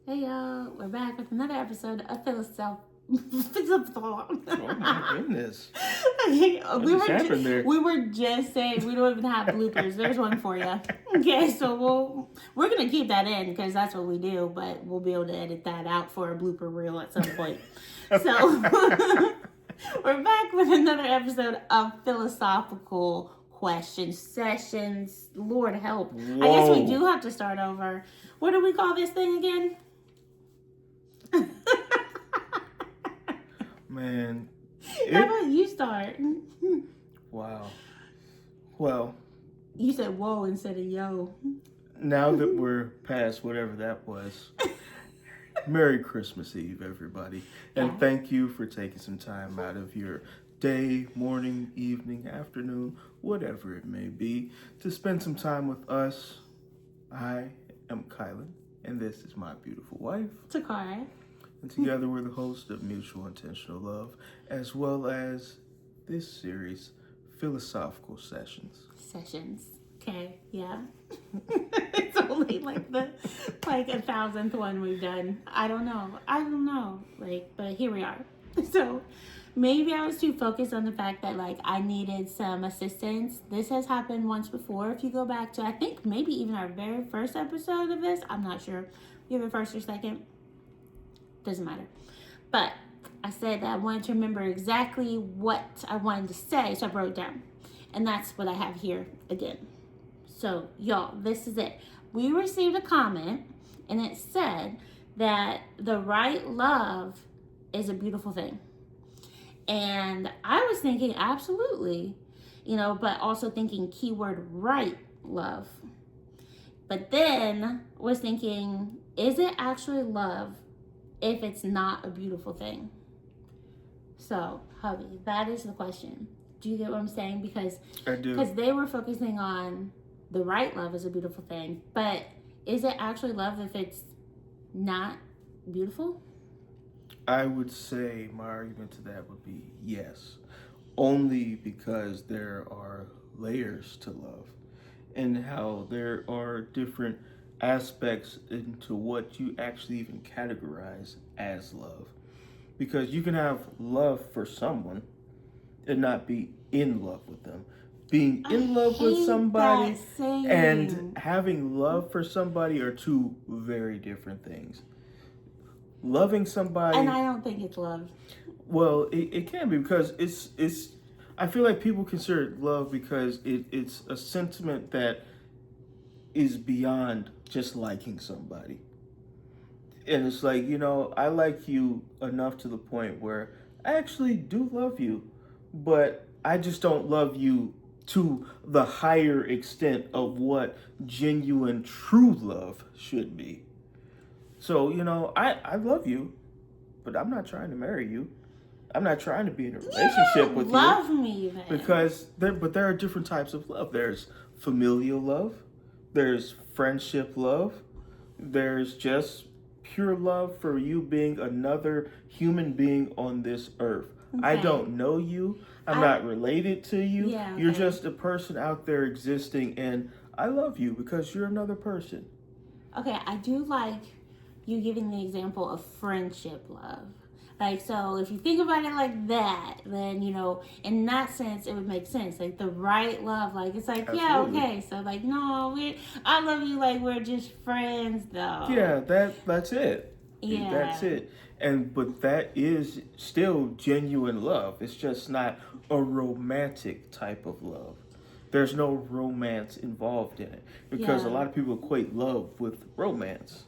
Hey y'all, we're back with another episode of Philosoph. Oh my goodness. we What just happened there? we were just saying we don't even have bloopers. There's one for you. Okay, so we're gonna keep that in because that's what we do, but we'll be able to edit that out for a blooper reel at some point. So we're back with another episode of philosophical question sessions. Lord help. Whoa. I guess we do have to start over. What do we call this thing again? Man. How about you start? Wow. Well, You said whoa instead of yo. now that we're past whatever that was, Merry Christmas Eve, everybody. And Yeah. thank you for taking some time out of your day, morning, evening, afternoon, whatever it may be, to spend some time with us. I am Kylan, and this is my beautiful wife. Takara. And together we're the host of Mutual Intentional Love, as well as this series, Philosophical Sessions. Sessions. Okay, yeah. It's only like the 1,000th one we've done. I don't know. But here we are. So maybe I was too focused on the fact that I needed some assistance. This has happened once before. If you go back to I think maybe even our very first episode of this, I'm not sure. Either first or second. Doesn't matter. But I said that I wanted to remember exactly what I wanted to say, so I wrote it down. And that's what I have here again. So, y'all, this is it. We received a comment, and it said that the right love is a beautiful thing. And I was thinking, absolutely, but also thinking keyword right love. But then was thinking, is it actually love if it's not a beautiful thing? So, hubby, that is the question. Do you get what I'm saying? Because I do. Because they were focusing on the right love is a beautiful thing, but is it actually love if it's not beautiful? I would say my argument to that would be yes. Only because there are layers to love and how there are different aspects into what you actually even categorize as love. Because you can have love for someone and not be in love with them. Being in love with somebody and having love for somebody are two very different things. Loving somebody, and I don't think it's love. well, it can be because it's I feel like people consider it love because it's a sentiment that is beyond just liking somebody. And it's like, I like you enough to the point where I actually do love you, but I just don't love you to the higher extent of what genuine, true love should be. So, I love you, but I'm not trying to marry you. I'm not trying to be in a relationship with you. Love me then. Because there are different types of love. There's familial love, there's friendship love, there's just pure love for you being another human being on this earth. Okay. I don't know you. I'm not related to you. Yeah, okay. You're just a person out there existing, and I love you because you're another person. Okay, I do like you giving the example of friendship love. So if you think about it like that, then, in that sense, it would make sense. Like, the right love, it's like, absolutely. Yeah, okay. So, no, I love you like we're just friends, though. Yeah, that's it. Yeah. That's it. But that is still genuine love. It's just not a romantic type of love. There's no romance involved in it. Because a lot of people equate love with romance.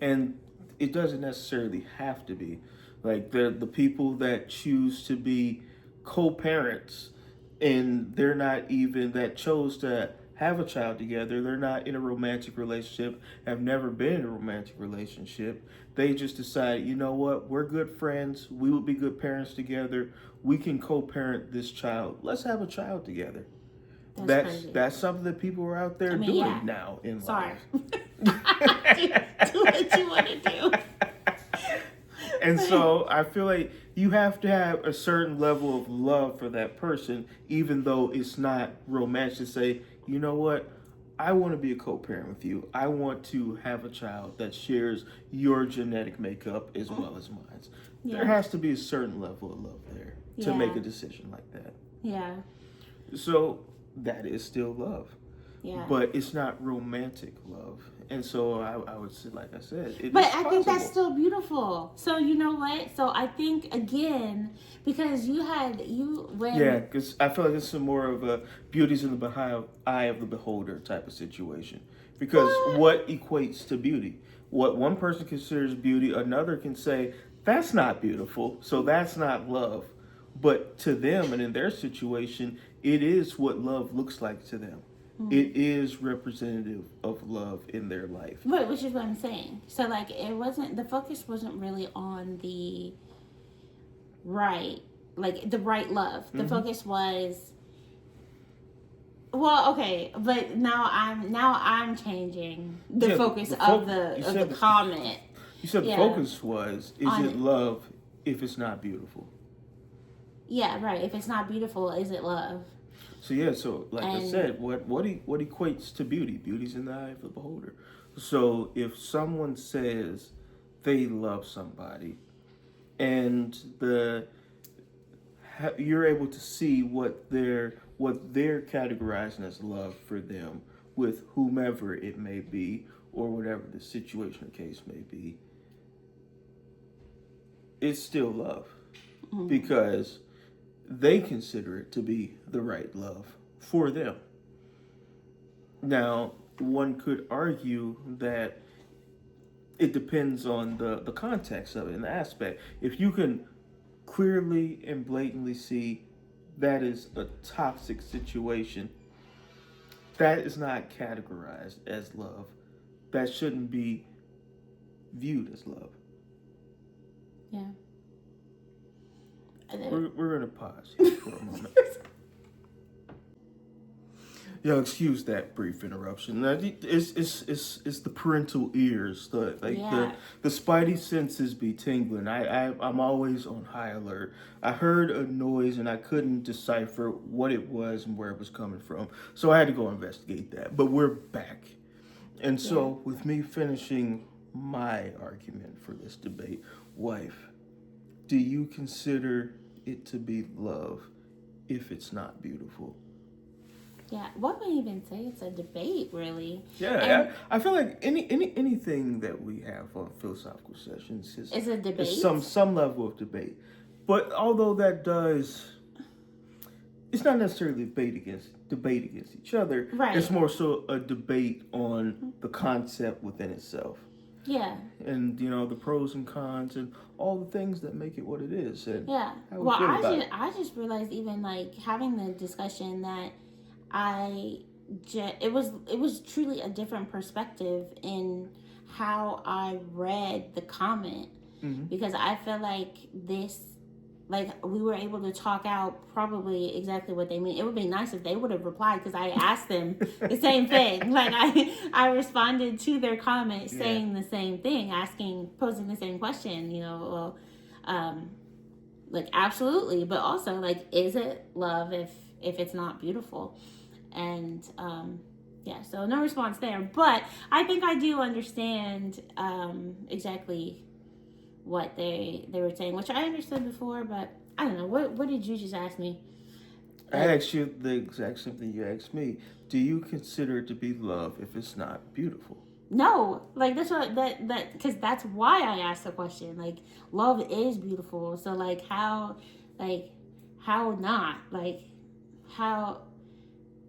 And it doesn't necessarily have to be. Like the people that choose to be co-parents and they're not even that chose to have a child together. They're not in a romantic relationship, have never been in a romantic relationship. They just decide, you know what, we're good friends. We would be good parents together. We can co-parent this child. Let's have a child together. That's something that people are out there doing now in life. Do what you want to do. And so I feel like you have to have a certain level of love for that person, even though it's not romantic, to say, you know what, I want to be a co-parent with you. I want to have a child that shares your genetic makeup as well as mine. Yeah. There has to be a certain level of love there to Yeah. make a decision like that. Yeah. So that is still love. Yeah. But it's not romantic love. And so I would say, like I said, but I think that's still beautiful. So you know what? So I think again, because yeah, because I feel like it's some more of a beauty's in the eye of the beholder type of situation. Because what equates to beauty? What one person considers beauty, another can say that's not beautiful, so that's not love. But to them and in their situation, it is what love looks like to them. It is representative of love in their life. Right, which is what I'm saying. So, like, the focus wasn't really on the right love. The focus was, well, okay, but now I'm changing the focus of the comment. You said the focus was, is it love if it's not beautiful? Yeah, right. If it's not beautiful, is it love? So yeah, I said, what equates to beauty? Beauty's in the eye of the beholder. So if someone says they love somebody, and you're able to see what they're categorizing as love for them with whomever it may be, or whatever the situation or case may be, it's still love, because they consider it to be the right love for them. Now, one could argue that it depends on the context of it and the aspect. If you can clearly and blatantly see that is a toxic situation, that is not categorized as love. That shouldn't be viewed as love. Yeah. We're going to pause here for a moment. Yeah, excuse that brief interruption. It's the parental ears. The spidey senses be tingling. I'm always on high alert. I heard a noise and I couldn't decipher what it was and where it was coming from. So I had to go investigate that. But we're back. And so with me finishing my argument for this debate, wife, do you consider it to be love if it's not beautiful? Yeah, what would even say it's a debate, really? Yeah, I feel like anything that we have on philosophical sessions is a debate. Is some level of debate. But although that does, it's not necessarily debate against each other. Right. It's more so a debate on the concept within itself. Yeah. And the pros and cons and all the things that make it what it is. And yeah. Well, I just realized, even like having the discussion, that it was truly a different perspective in how I read the comment, because I feel like we were able to talk out probably exactly what they mean. It would be nice if they would have replied, because I asked them the same thing. Like I responded to their comment saying the same thing, posing the same question. Absolutely, but also is it love if it's not beautiful? And so no response there. But I think I do understand exactly what they were saying, which I understood before, but I don't know. What did you just ask me? I asked you the exact same thing you asked me. Do you consider it to be love if it's not beautiful? No, that's what because that's why I asked the question. Love is beautiful, so how not? How?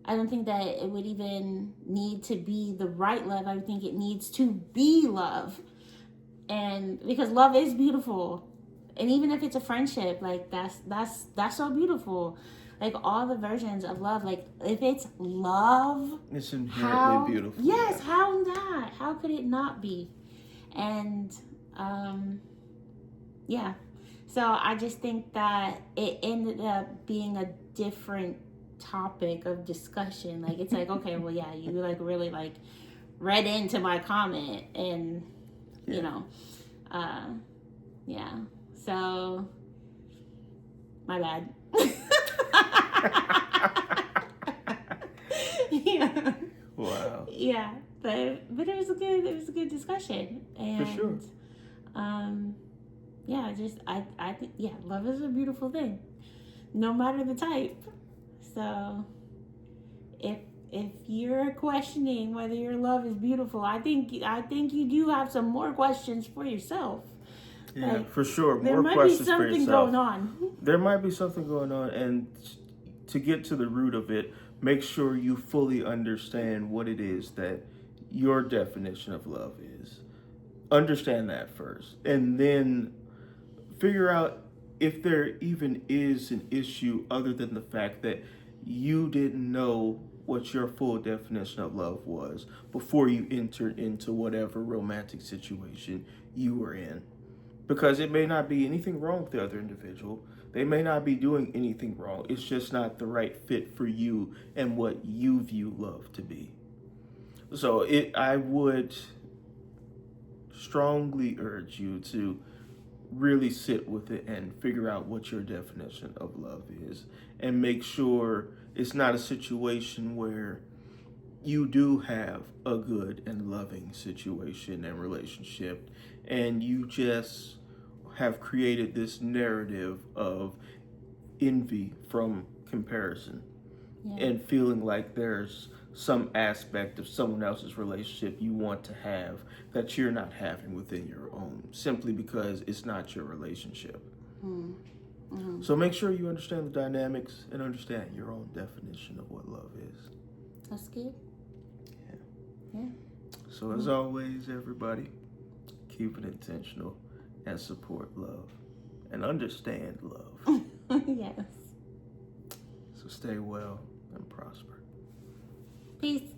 I don't think that it would even need to be the right love. I would think it needs to be love. And because love is beautiful, and even if it's a friendship, that's so beautiful. All the versions of love, if it's love, it's inherently beautiful. Yes, how not? How could it not be? And so I just think that it ended up being a different topic of discussion. It's okay, well, yeah, you really read into my comment, and so my bad. Yeah. Wow. Yeah, but it was a good discussion, and For sure. yeah, I think yeah, love is a beautiful thing, no matter the type. So if you're questioning whether your love is beautiful, I think you do have some more questions for yourself. Yeah, Like, for sure. there More might be questions for something yourself. going on. There might be something going on, and to get to the root of it, make sure you fully understand what it is that your definition of love is. Understand that first, and then figure out if there even is an issue other than the fact that you didn't know what your full definition of love was before you entered into whatever romantic situation you were in. Because it may not be anything wrong with the other individual. They may not be doing anything wrong. It's just not the right fit for you and what you view love to be. So I would strongly urge you to really sit with it and figure out what your definition of love is, and make sure it's not a situation where you do have a good and loving situation and relationship, and you just have created this narrative of envy from comparison, Yeah. and feeling like there's some aspect of someone else's relationship you want to have that you're not having within your own, simply because it's not your relationship. Mm-hmm. So make sure you understand the dynamics and understand your own definition of what love is. That's good. Yeah. So as always, everybody, keep it intentional and support love and understand love. Yes. So stay well and prosper. Peace.